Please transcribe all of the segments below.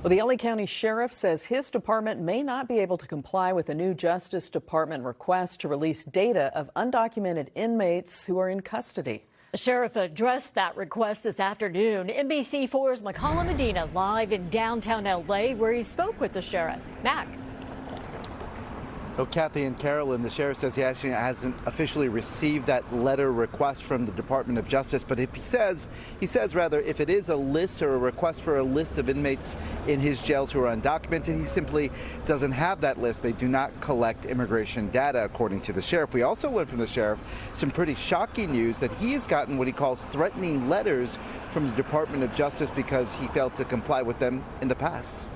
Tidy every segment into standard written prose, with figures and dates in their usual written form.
Well, the LA County Sheriff says his department may not be able to comply with a new Justice Department request to release data of undocumented inmates who are in custody. The sheriff addressed that request this afternoon. NBC4's Mekahlo Medina live in downtown LA, where he spoke with the sheriff. Mac. So Kathy and Carolyn, the sheriff says he actually hasn't officially received that letter request from the Department of Justice. But if he says if it is a list or a request for a list of inmates in his jails who are undocumented, he simply doesn't have that list. They do not collect immigration data, according to the sheriff. We also learned from the sheriff some pretty shocking news that he has gotten what he calls threatening letters from the Department of Justice because he failed to comply with them in the past.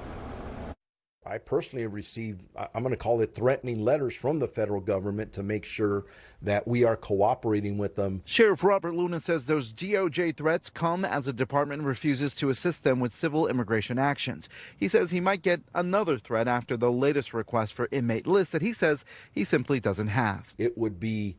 I personally have received, I'm going to call it threatening letters from the federal government to make sure that we are cooperating with them. Sheriff Robert Luna says those DOJ threats come as the department refuses to assist them with civil immigration actions. He says he might get another threat after the latest request for inmate lists that he says he simply doesn't have. It would be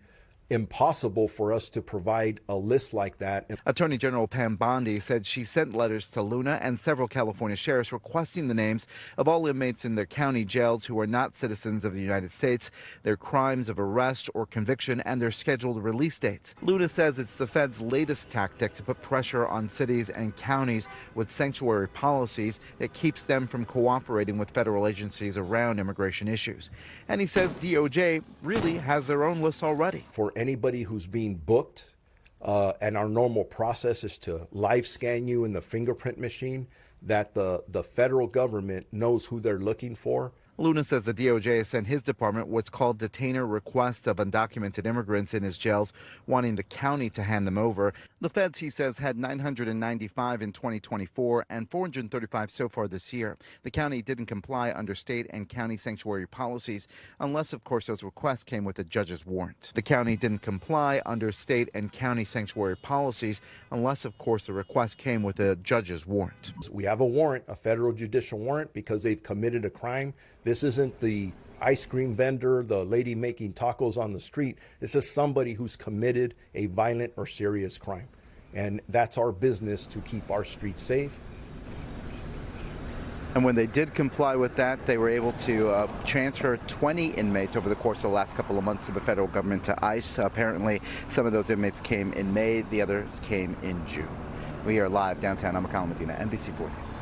impossible for us to provide a list like that. Attorney General Pam Bondi said she sent letters to Luna and several California sheriffs requesting the names of all inmates in their county jails who are not citizens of the United States, their crimes of arrest or conviction, and their scheduled release dates. Luna says it's the Fed's latest tactic to put pressure on cities and counties with sanctuary policies that keeps them from cooperating with federal agencies around immigration issues. And he says DOJ really has their own list already. For anybody who's being booked, and our normal process is to live scan you in the fingerprint machine, that the federal government knows who they're looking for. Luna says the DOJ has sent his department what's called detainer requests of undocumented immigrants in his jails, wanting the county to hand them over. The feds, he says, had 995 in 2024 and 435 so far this year. The county didn't comply under state and county sanctuary policies, unless, of course, those requests came with a judge's warrant. The county didn't comply under state and county sanctuary policies, unless, of course, the request came with a judge's warrant. We have a warrant, a federal judicial warrant, because they've committed a crime. This isn't the ice cream vendor, the lady making tacos on the street. This is somebody who's committed a violent or serious crime. And that's our business, to keep our streets safe. And when they did comply with that, they were able to transfer 20 inmates over the course of the last couple of months of the federal government to ICE. Apparently, some of those inmates came in May, the others came in June. We are live downtown. I'm Mekahlo Medina, NBC4 News.